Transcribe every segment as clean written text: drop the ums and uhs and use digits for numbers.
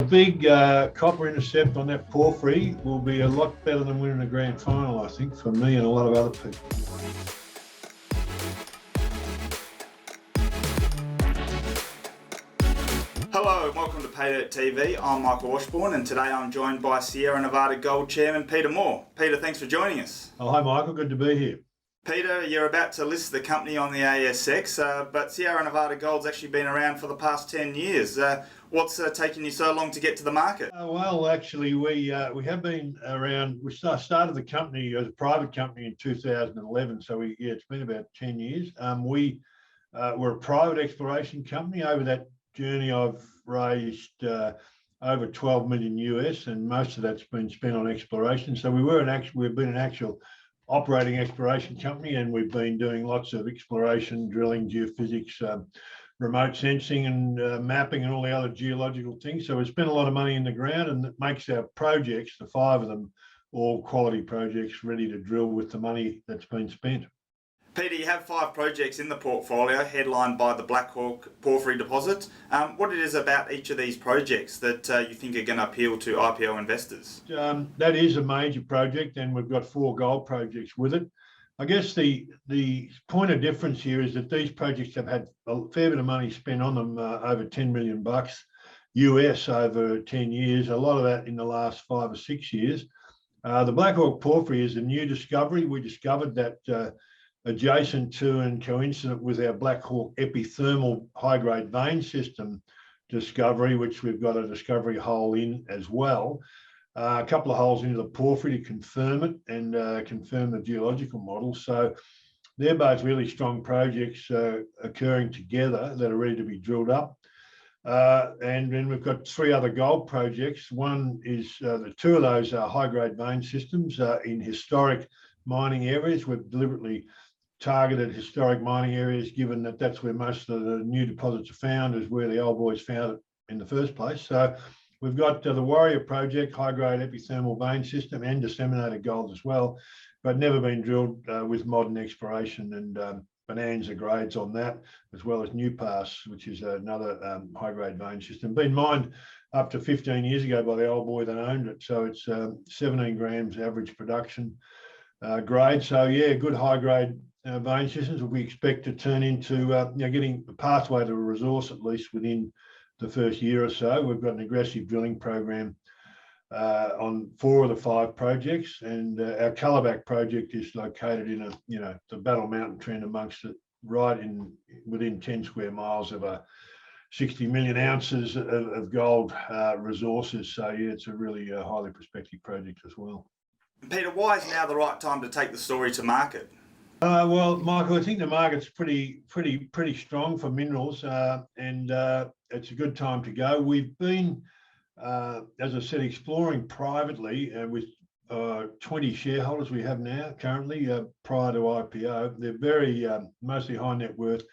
big copper intercept on that porphyry will be a lot better than winning a grand final, I think, for me and a lot of other people. Hello and welcome to Paydirt TV. I'm Michael Washbourne and today I'm joined by Sierra Nevada Gold Chairman Peter Moore. Peter, thanks for joining us. Oh, hi Michael, good to be here. Peter, you're about to list the company on the ASX, but Sierra Nevada Gold's actually been around for the past 10 years. What's taking you so long to get to the market? Well, actually, we have been around. We started the company as a private company in 2011, so it's been about 10 years. We're a private exploration company. Over that journey, I've raised over 12 million US, and most of that's been spent on exploration. So we've been an actual operating exploration company, and we've been doing lots of exploration, drilling, geophysics, remote sensing and mapping and all the other geological things. So we spent a lot of money in the ground, and that makes our projects, the 5 of them, all quality projects ready to drill with the money that's been spent. Peter, you have 5 projects in the portfolio headlined by the Black Hawk porphyry deposit. What it is about each of these projects that you think are going to appeal to IPO investors? That is a major project, and we've got 4 gold projects with it. I guess the point of difference here is that these projects have had a fair bit of money spent on them, over $10 million US over 10 years, a lot of that in the last 5 or 6 years. The Black Hawk porphyry is a new discovery. We discovered that adjacent to and coincident with our Black Hawk epithermal high-grade vein system discovery, which we've got a discovery hole in as well. A couple of holes into the porphyry to confirm it and confirm the geological model. So they're both really strong projects occurring together that are ready to be drilled up. And then we've got 3 other gold projects. One is the 2 of those are high-grade vein systems in historic mining areas. We've deliberately targeted historic mining areas, given that that's where most of the new deposits are found, is where the old boys found it in the first place. So we've got the Warrior project, high-grade epithermal vein system and disseminated gold as well, but never been drilled with modern exploration, and bonanza grades on that, as well as New Pass, which is another high-grade vein system. Been mined up to 15 years ago by the old boy that owned it. So it's 17 grams average production grade. So yeah, good high-grade vein systems we expect to turn into getting a pathway to a resource at least within the first year or so. We've got an aggressive drilling program on 4 of the 5 projects, and our Colourback project is located in the Battle Mountain Trend amongst it, right within 10 square miles of a 60 million ounces of gold resources. So yeah, it's a really highly prospective project as well. Peter, why is now the right time to take the story to market? Well, Michael, I think the market's pretty strong for minerals, and it's a good time to go. We've been, as I said, exploring privately with 20 shareholders we have now currently, prior to IPO. They're very mostly high net worth,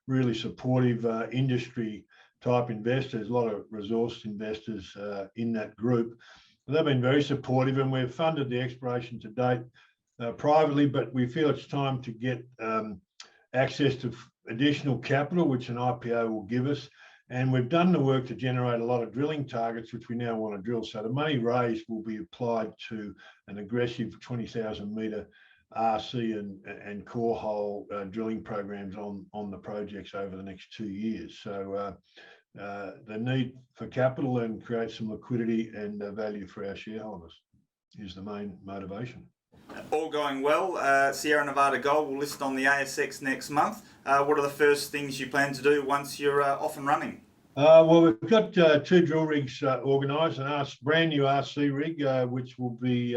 really supportive industry type investors, a lot of resource investors in that group. They've been very supportive, and we've funded the exploration to date privately, but we feel it's time to get access to additional capital, which an IPO will give us. And we've done the work to generate a lot of drilling targets, which we now want to drill. So the money raised will be applied to an aggressive 20,000 metre RC and core hole drilling programs on the projects over the next 2 years. So the need for capital and create some liquidity and value for our shareholders is the main motivation. All going well, Sierra Nevada Gold will list on the ASX next month. What are the first things you plan to do once you're off and running? Well, we've got 2 drill rigs organised, a brand new RC rig, which will be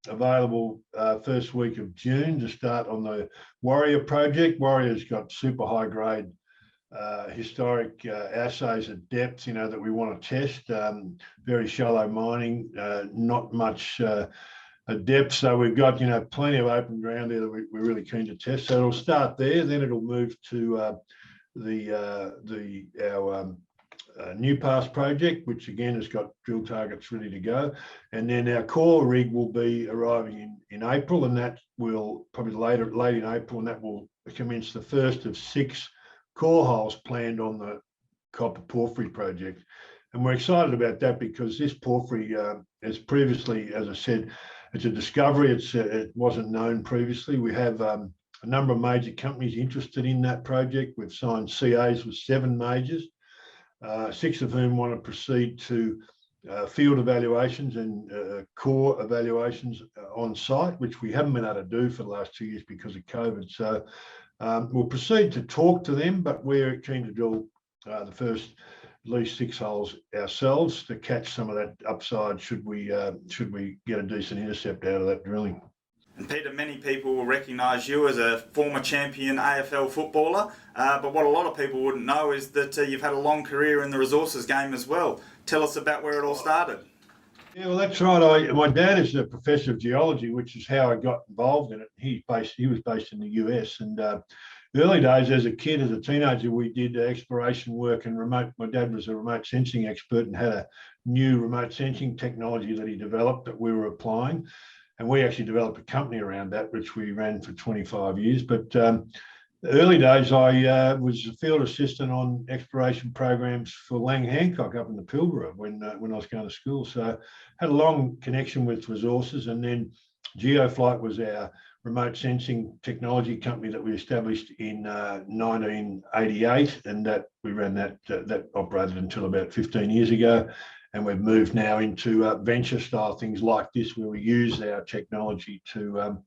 available first week of June to start on the Warrior project. Warrior's got super high grade historic assays at depth, that we want to test. Very shallow mining, not much depth, so we've got plenty of open ground there that we're really keen to test. So it'll start there, then it'll move to our New Pass project, which again has got drill targets ready to go, and then our core rig will be arriving in April, and that will probably late in April, and that will commence the first of 6 core holes planned on the copper porphyry project. we're excited about that because this porphyry, as previously, as I said, it's a discovery. It wasn't known previously. We have a number of major companies interested in that project. We've signed CAs with 7 majors, 6 of whom want to proceed to field evaluations and core evaluations on site, which we haven't been able to do for the last 2 years because of COVID. So we'll proceed to talk to them, but we're keen to drill the first at least 6 holes ourselves to catch some of that upside should we get a decent intercept out of that drilling. And Peter, many people will recognise you as a former champion AFL footballer, but what a lot of people wouldn't know is that you've had a long career in the resources game as well. Tell us about where it all started. Yeah, well, that's right. My dad is a professor of geology, which is how I got involved in it. He was based in the US, and early days as a kid, as a teenager, we did exploration work and remote. My dad was a remote sensing expert and had a new remote sensing technology that he developed that we were applying. And we actually developed a company around that, which we ran for 25 years. But the early days, I was a field assistant on exploration programs for Lang Hancock up in the Pilbara when I was going to school. So had a long connection with resources. And then Geoflight was our remote sensing technology company that we established in 1988. And that we ran that operated until about 15 years ago. And we've moved now into venture style things like this, where we use our technology to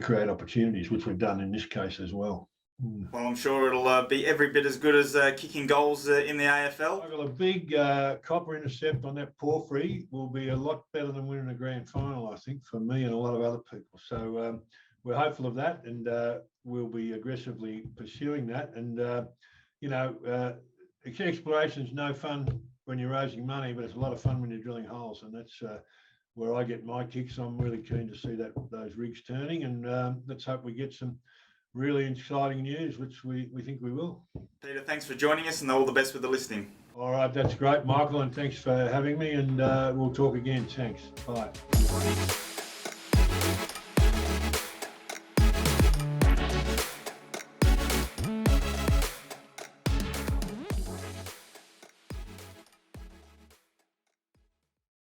create opportunities, which we've done in this case as well. Well, I'm sure it'll be every bit as good as kicking goals in the AFL. I've got a big copper intercept on that porphyry. Will be a lot better than winning a grand final, I think, for me and a lot of other people. So we're hopeful of that, and we'll be aggressively pursuing that. And exploration is no fun when you're raising money, but it's a lot of fun when you're drilling holes, and that's where I get my kicks. I'm really keen to see those rigs turning, and let's hope we get some really exciting news, which we think we will. Peter, thanks for joining us, and all the best with the listening. All right, that's great, Michael, and thanks for having me, and we'll talk again. Thanks. Bye.